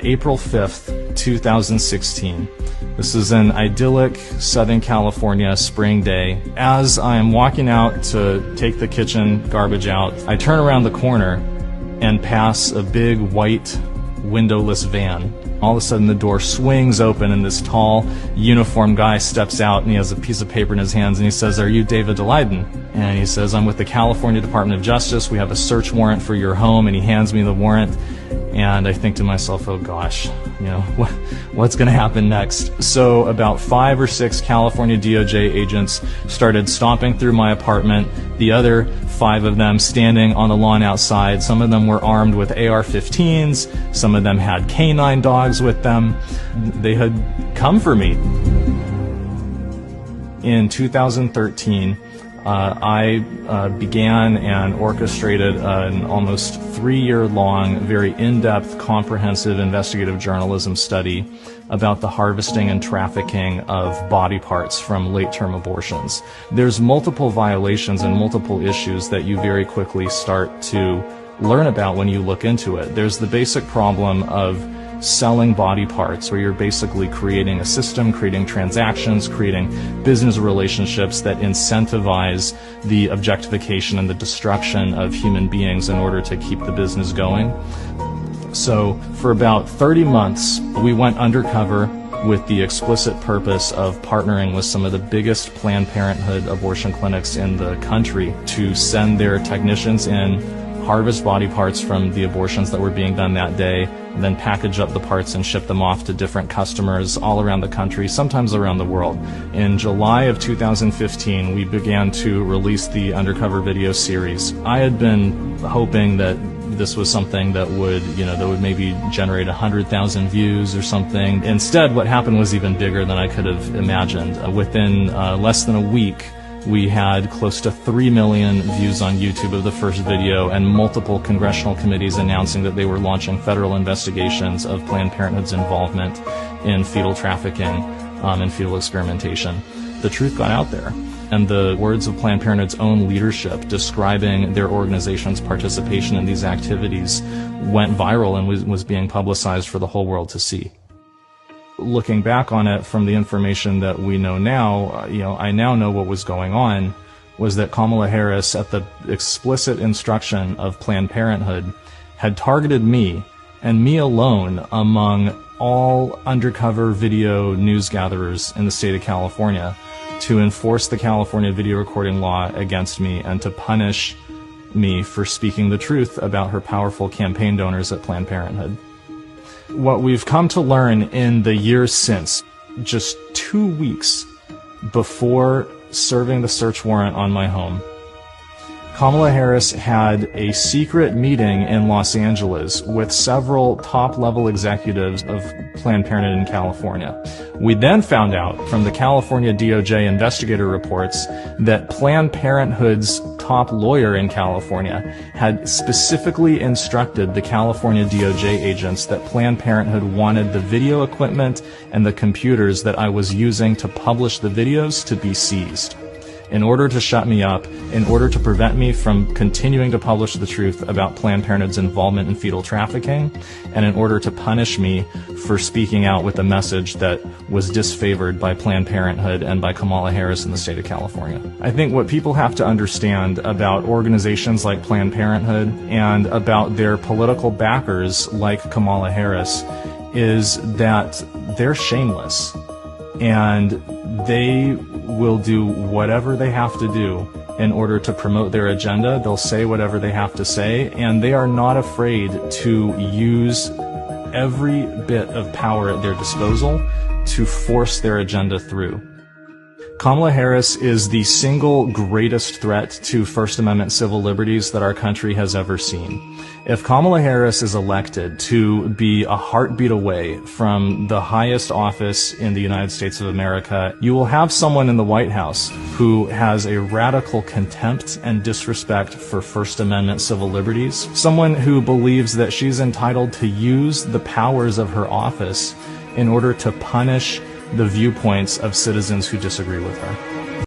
April 5th, 2016. This is an idyllic Southern California spring day. As I'm walking out to take the kitchen garbage out, I turn around the corner and pass a big white windowless van. All of a sudden the door swings open and this tall uniformed guy steps out, and he has a piece of paper in his hands, and he says, "Are you David Daleiden?" And he says, "I'm with the California Department of Justice. We have a search warrant for your home." And he hands me the warrant, and I think to myself, oh gosh, what's going to happen next? So about 5 or 6 California DOJ agents started stomping through my apartment, the other 5 of them standing on the lawn outside. Some of them were armed with AR-15s, some of them had canine dogs with them. They had come for me. In 2013, I began and orchestrated an almost 3-year-long, very in-depth, comprehensive investigative journalism study about the harvesting and trafficking of body parts from late-term abortions. There's multiple violations and multiple issues that you very quickly start to learn about when you look into it. There's the basic problem of selling body parts, where you're basically creating a system, creating transactions, creating business relationships that incentivize the objectification and the destruction of human beings in order to keep the business going. So for about 30 months, we went undercover with the explicit purpose of partnering with some of the biggest Planned Parenthood abortion clinics in the country to send their technicians in, harvest body parts from the abortions that were being done that day, and then package up the parts and ship them off to different customers all around the country, sometimes around the world. In July of 2015, we began to release the Undercover video series. I had been hoping that this was something that would, that would maybe generate 100,000 views or something. Instead, what happened was even bigger than I could have imagined. Within less than a week, we had close to 3 million views on YouTube of the first video, and multiple congressional committees announcing that they were launching federal investigations of Planned Parenthood's involvement in fetal trafficking and fetal experimentation. The truth got out there, and the words of Planned Parenthood's own leadership describing their organization's participation in these activities went viral and was being publicized for the whole world to see. Looking back on it from the information that we know now, I now know what was going on was that Kamala Harris, at the explicit instruction of Planned Parenthood, had targeted me, and me alone, among all undercover video news gatherers in the state of California, to enforce the California video recording law against me and to punish me for speaking the truth about her powerful campaign donors at Planned Parenthood. What we've come to learn in the years since, just 2 weeks before serving the search warrant on my home, Kamala Harris had a secret meeting in Los Angeles with several top-level executives of Planned Parenthood in California. We then found out from the California DOJ investigator reports that Planned Parenthood's top lawyer in California had specifically instructed the California DOJ agents that Planned Parenthood wanted the video equipment and the computers that I was using to publish the videos to be seized, in order to shut me up, in order to prevent me from continuing to publish the truth about Planned Parenthood's involvement in fetal trafficking, and in order to punish me for speaking out with a message that was disfavored by Planned Parenthood and by Kamala Harris in the state of California. I think what people have to understand about organizations like Planned Parenthood and about their political backers like Kamala Harris is that they're shameless, and they will do whatever they have to do in order to promote their agenda. They'll say whatever they have to say, and they are not afraid to use every bit of power at their disposal to force their agenda through. Kamala Harris is the single greatest threat to First Amendment civil liberties that our country has ever seen. If Kamala Harris is elected to be a heartbeat away from the highest office in the United States of America, you will have someone in the White House who has a radical contempt and disrespect for First Amendment civil liberties, someone who believes that she's entitled to use the powers of her office in order to punish the viewpoints of citizens who disagree with her.